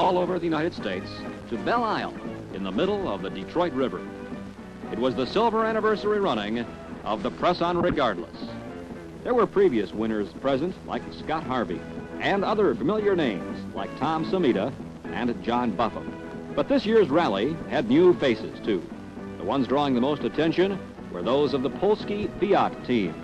all over the United States to Belle Isle in the middle of the Detroit River. It was the silver anniversary running of the Press On Regardless. There were previous winners present like Scott Harvey and other familiar names like Tom Samita and John Buffum. But this year's rally had new faces too. The ones drawing the most attention were those of the Polski Fiat team.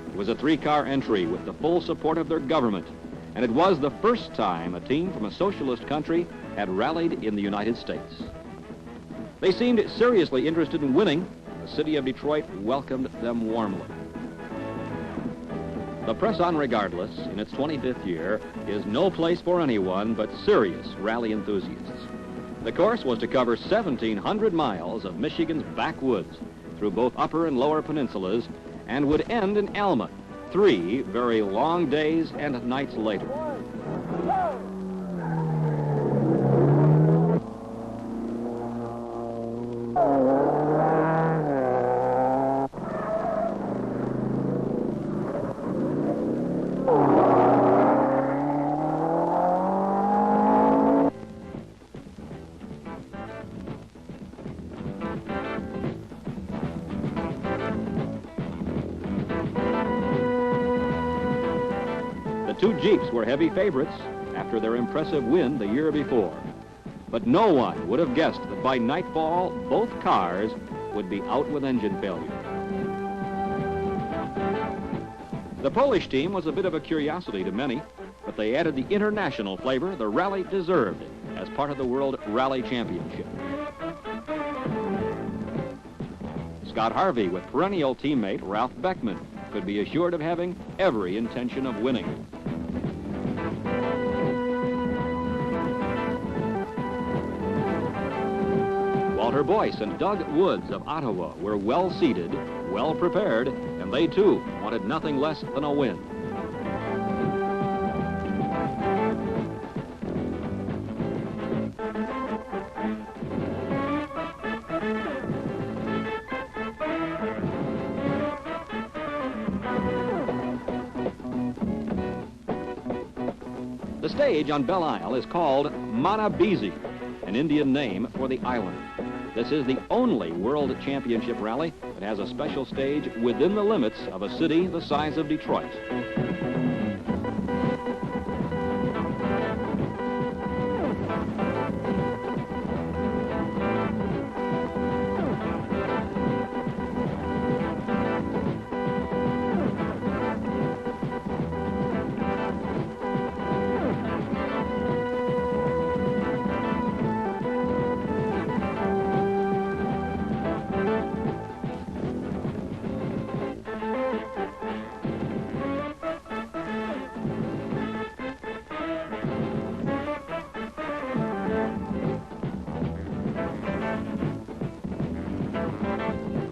It was a three-car entry with the full support of their government, and it was the first time a team from a socialist country had rallied in the United States. They seemed seriously interested in winning. The city of Detroit welcomed them warmly. The Press On Regardless, in its 25th year, is no place for anyone but serious rally enthusiasts. The course was to cover 1,700 miles of Michigan's backwoods through both upper and lower peninsulas and would end in Alma, 3 very long days and nights later. The 2 Jeeps were heavy favorites after their impressive win the year before. But no one would have guessed that by nightfall, both cars would be out with engine failure. The Polish team was a bit of a curiosity to many, but they added the international flavor the rally deserved as part of the World Rally Championship. Scott Harvey, with perennial teammate Ralph Beckman, could be assured of having every intention of winning. Walter Boyce and Doug Woods of Ottawa were well seated, well prepared, and they too wanted nothing less than a win. The stage on Belle Isle is called Manabizi, an Indian name for the island. This is the only World Championship rally that has a special stage within the limits of a city the size of Detroit.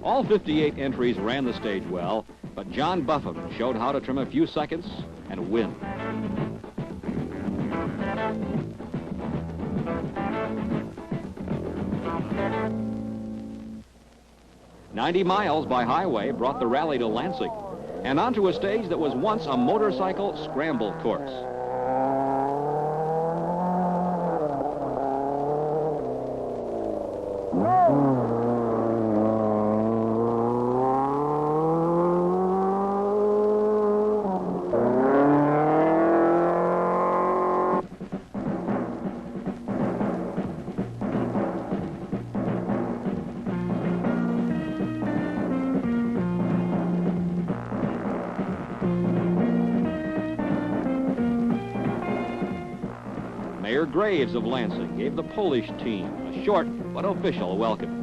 All 58 entries ran the stage well, but John Buffum showed how to trim a few seconds and win. "90 miles by highway brought the rally to Lansing and onto a stage that was once a motorcycle scramble course. Mayor Graves of Lansing gave the Polish team a short but official welcome.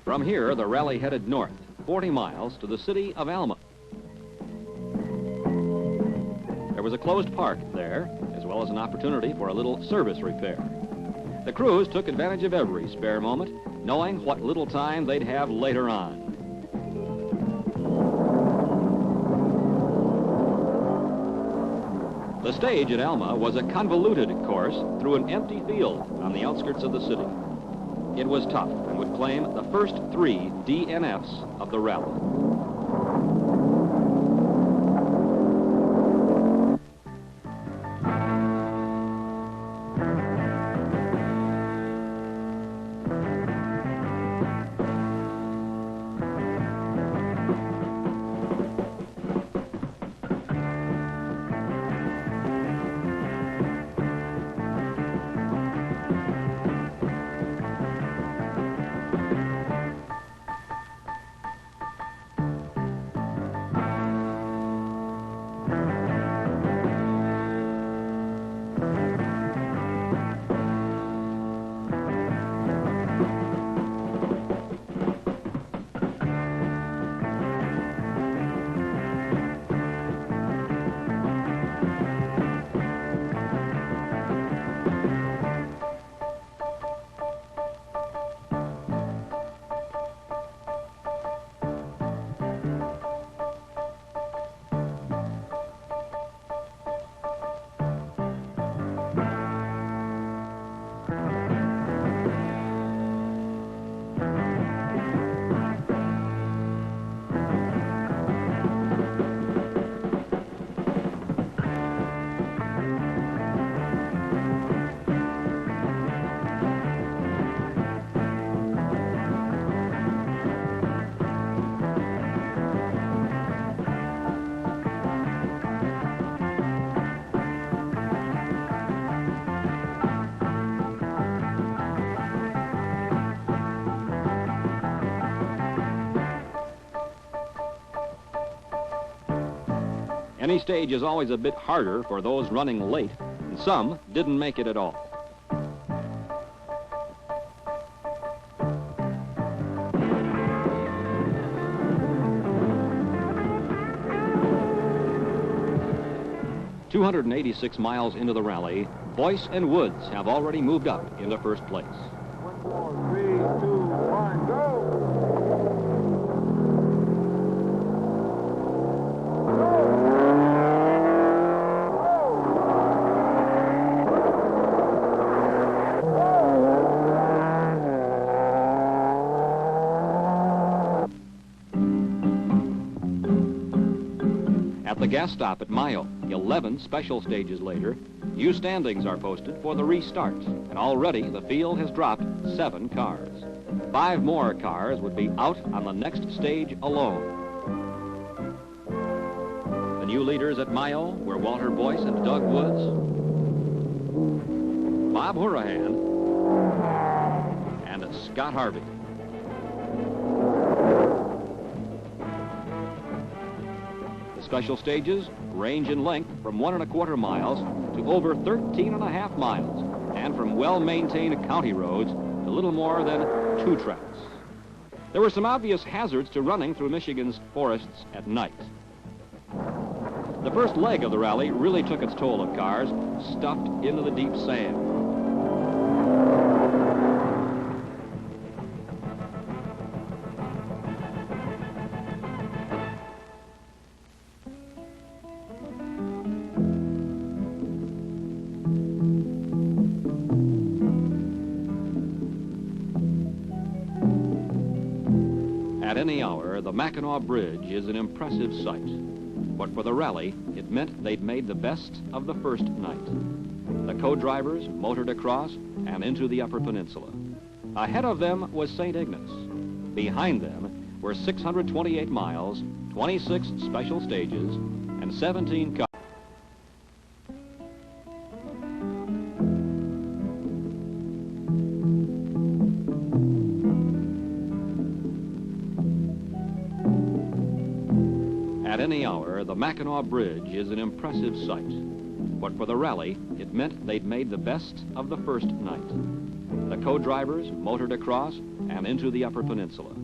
From here, the rally headed north, 40 miles to the city of Alma. There was a closed park there, as well as an opportunity for a little service repair. The crews took advantage of every spare moment, knowing what little time they'd have later on. The stage at Alma was a convoluted course through an empty field on the outskirts of the city. It was tough and would claim the first 3 DNFs of the rally. Any stage is always a bit harder for those running late, and some didn't make it at all. "286 miles into the rally, Boyce and Woods have already moved up into first place. 1, 4, 3, 2, 1, go! At the gas stop at Mayo, 11 special stages later, new standings are posted for the restart, and already the field has dropped 7 cars. 5 more cars would be out on the next stage alone. The new leaders at Mayo were Walter Boyce and Doug Woods, Bob Hourahan, and Scott Harvey. Special stages range in length from 1 1/4 miles to over 13.5 miles, and from well-maintained county roads to little more than 2 tracks. There were some obvious hazards to running through Michigan's forests at night. The first leg of the rally really took its toll of cars stuffed into the deep sand. At any hour, the Mackinac Bridge is an impressive sight. But for the rally, it meant they'd made the best of the first night. The co-drivers motored across and into the Upper Peninsula. Ahead of them was St. Ignace. Behind them were 628 miles, 26 special stages, and 17 cars. At any hour, the Mackinac Bridge is an impressive sight. But for the rally, it meant they'd made the best of the first night. The co-drivers motored across and into the Upper Peninsula.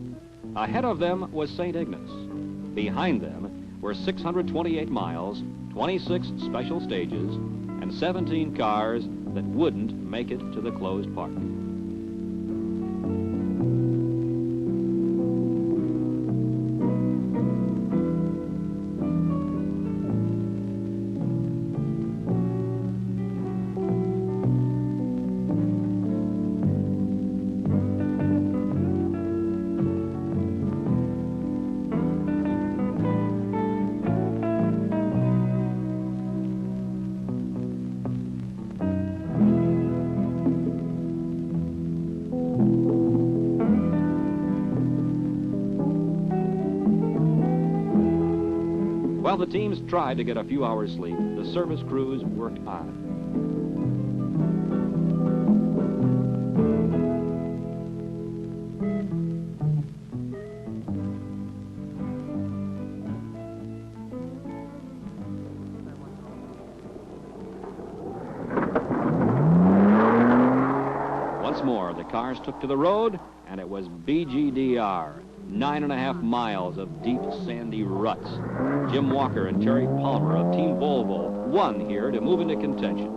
Ahead of them was St. Ignace. Behind them were 628 miles, 26 special stages, and 17 cars that wouldn't make it to the closed park. While the teams tried to get a few hours sleep, the service crews worked on. Once more, the cars took to the road, and it was BGDR. 9.5 miles of deep, sandy ruts. Jim Walker and Terry Palmer of Team Volvo won here to move into contention.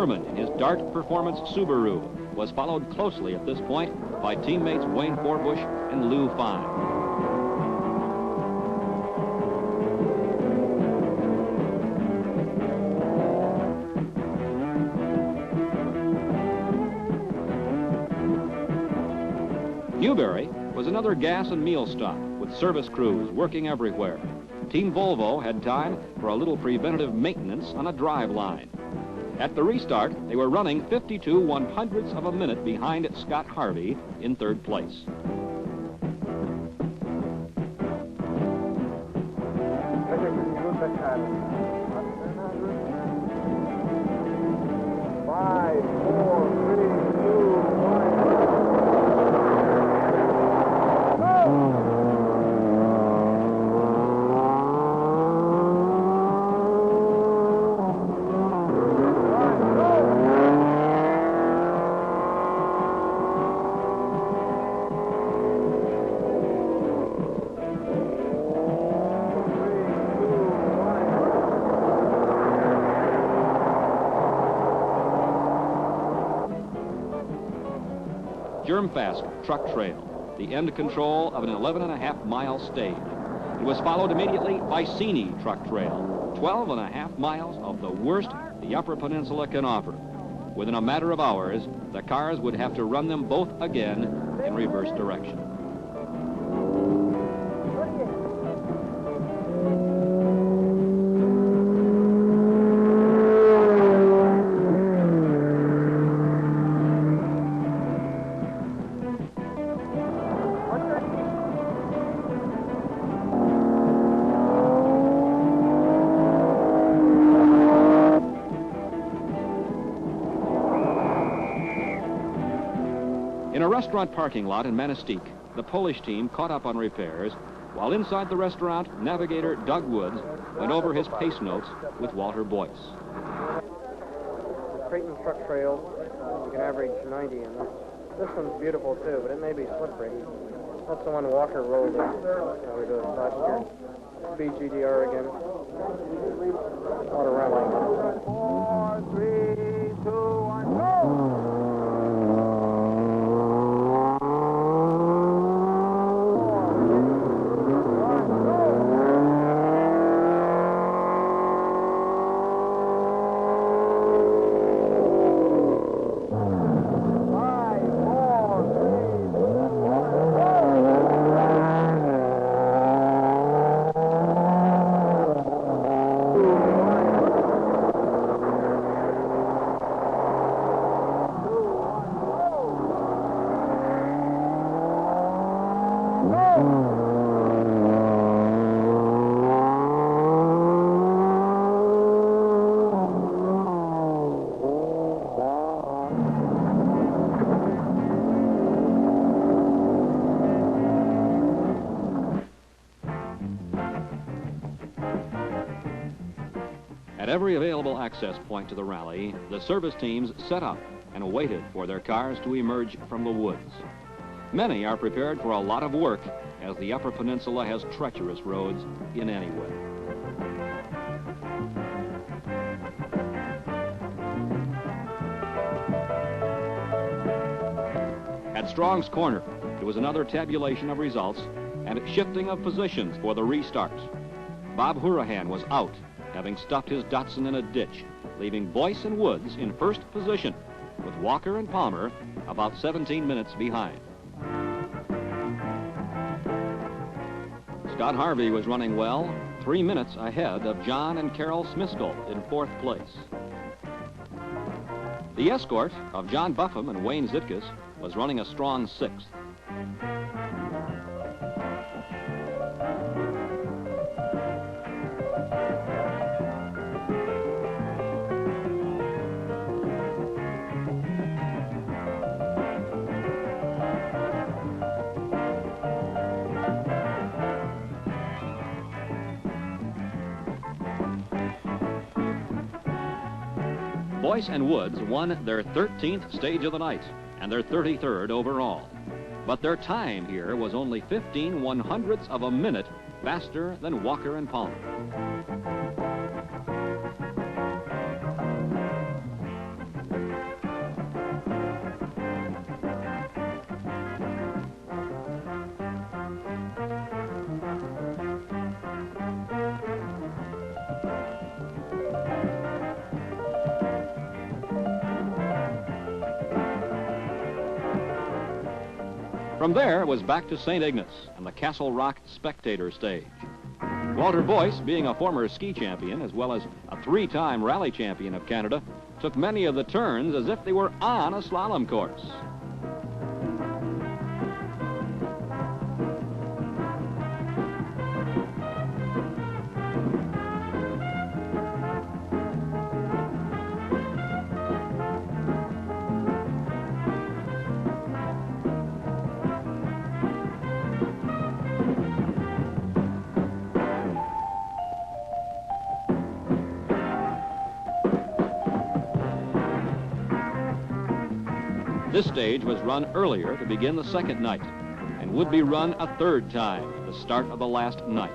In his Dart Performance Subaru was followed closely at this point by teammates Wayne Forbush and Lou Fine. Newberry was another gas and meal stop with service crews working everywhere. Team Volvo had time for a little preventative maintenance on a drive line. At the restart, they were running 52 100ths of a minute behind Scott Harvey in third place. Germfast truck trail, the end control of an 11.5-mile stage. It was followed immediately by Cini truck trail, 12.5 miles of the worst the Upper Peninsula can offer. Within a matter of hours, the cars would have to run them both again in reverse direction. In a restaurant parking lot in Manistee, the Polish team caught up on repairs, while inside the restaurant, navigator Doug Woods went over his pace notes with Walter Boyce. The Creighton truck trail, you can average 90 in this. This one's beautiful too, but it may be slippery. That's the one Walker rolled over to us last year. BGDR again. A lot of rallying. 4, 3, 2, 1, go! At every available access point to the rally, the service teams set up and waited for their cars to emerge from the woods. Many are prepared for a lot of work, as the Upper Peninsula has treacherous roads in any way. At Strong's Corner, it was another tabulation of results and shifting of positions for the restart. Bob Hurahan was out, having stuffed his Datsun in a ditch, leaving Boyce and Woods in first position, with Walker and Palmer about 17 minutes behind. Scott Harvey was running well, 3 minutes ahead of John and Carol Smiskel in fourth place. The escort of John Buffum and Wayne Zitkus was running a strong sixth. Boyce and Woods won their 13th stage of the night and their 33rd overall. But their time here was only 15 100ths of a minute faster than Walker and Palmer. From there, it was back to St. Ignace and the Castle Rock spectator stage. Walter Boyce, being a former ski champion as well as a 3-time rally champion of Canada, took many of the turns as if they were on a slalom course. This stage was run earlier to begin the second night and would be run a third time at the start of the last night.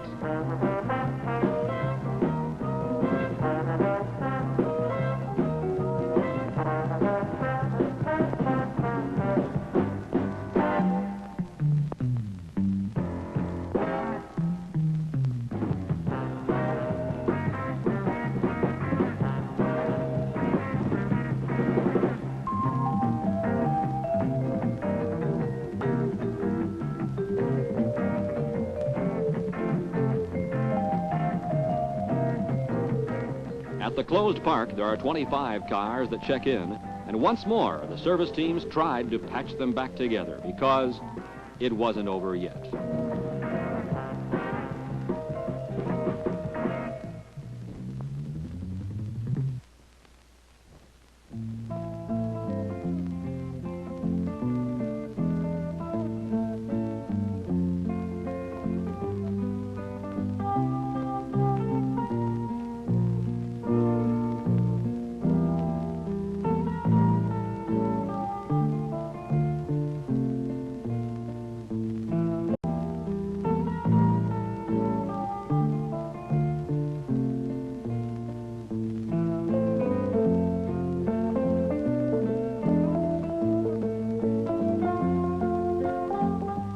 At the closed park, there are 25 cars that check in, and once more, the service teams tried to patch them back together because it wasn't over yet.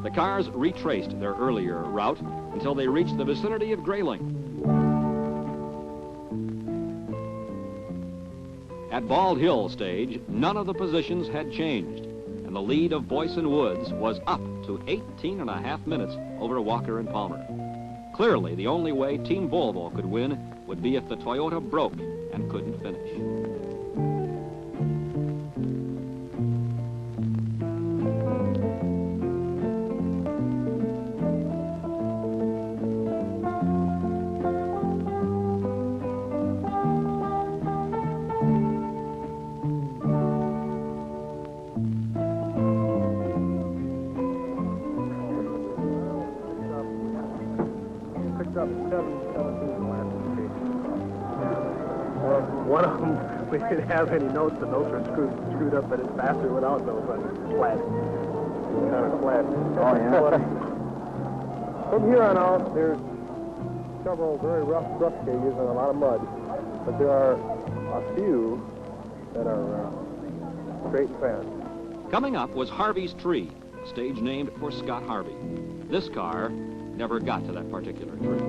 The cars retraced their earlier route until they reached the vicinity of Grayling. At Bald Hill stage, none of the positions had changed, and the lead of Boyce and Woods was up to 18.5 minutes over Walker and Palmer. Clearly, the only way Team Volvo could win would be if the Toyota broke and couldn't finish. Picked up 7.17 in the last station. One of them, we didn't have any notes. The notes were screwed up, but it's faster without notes. But it's flat. It's kind of flat. Oh, yeah. From here on out, there's several very rough brush gauges and a lot of mud. But there are a few that are straight and fast. Coming up was Harvey's Tree, a stage named for Scott Harvey. This car never got to that particular tree.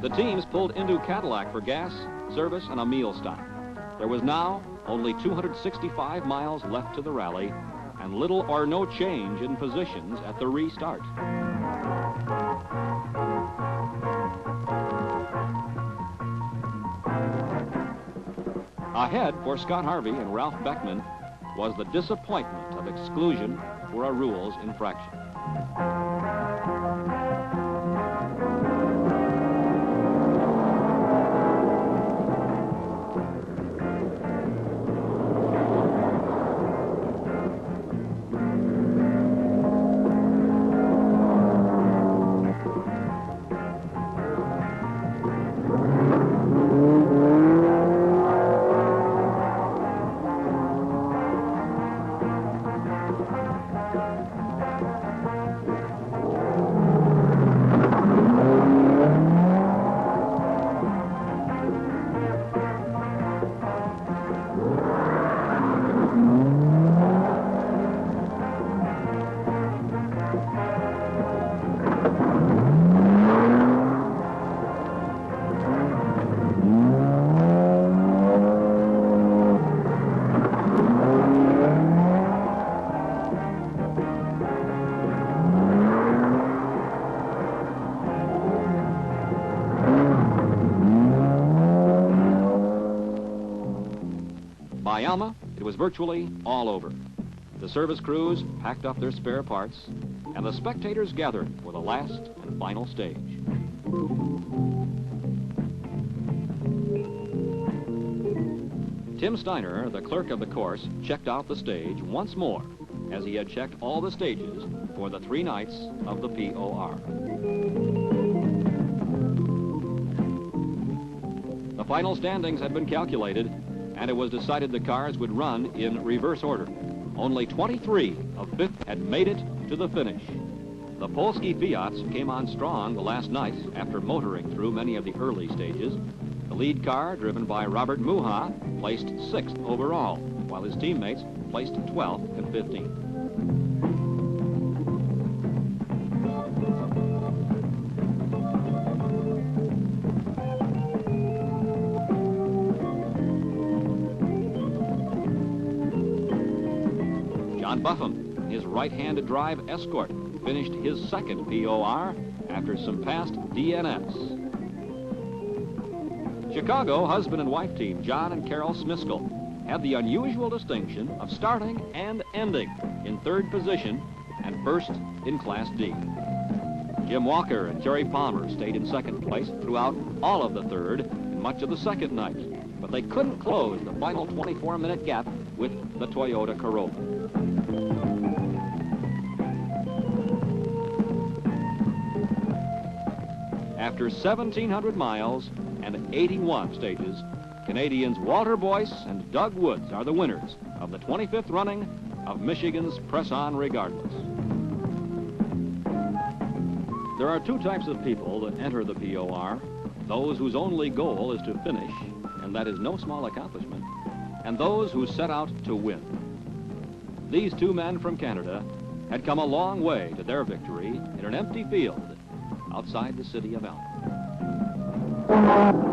The teams pulled into Cadillac for gas, service, and a meal stop. There was now only 265 miles left to the rally and little or no change in positions at the restart. Ahead for Scott Harvey and Ralph Beckman was the disappointment of exclusion for a rules infraction. By Alma, it was virtually all over. The service crews packed up their spare parts, and the spectators gathered for the last and final stage. Tim Steiner, the clerk of the course, checked out the stage once more, as he had checked all the stages for the 3 nights of the POR. The final standings had been calculated, and it was decided the cars would run in reverse order. Only 23 of 5th had made it to the finish. The Polski Fiats came on strong the last night after motoring through many of the early stages. The lead car, driven by Robert Muha, placed 6th overall, while his teammates placed 12th and 15th. John Buffum, his right-handed drive Escort, finished his 2nd POR after some past DNS. Chicago husband and wife team John and Carol Smiskell had the unusual distinction of starting and ending in 3rd position and 1st in Class D. Jim Walker and Terry Palmer stayed in 2nd place throughout all of the 3rd and much of the 2nd night, but they couldn't close the final 24-minute gap with the Toyota Corolla. After 1,700 miles and 81 stages, Canadians Walter Boyce and Doug Woods are the winners of the 25th running of Michigan's Press On Regardless. There are 2 types of people that enter the POR: those whose only goal is to finish, and that is no small accomplishment, and those who set out to win. These 2 men from Canada had come a long way to their victory in an empty field outside the city of Elm.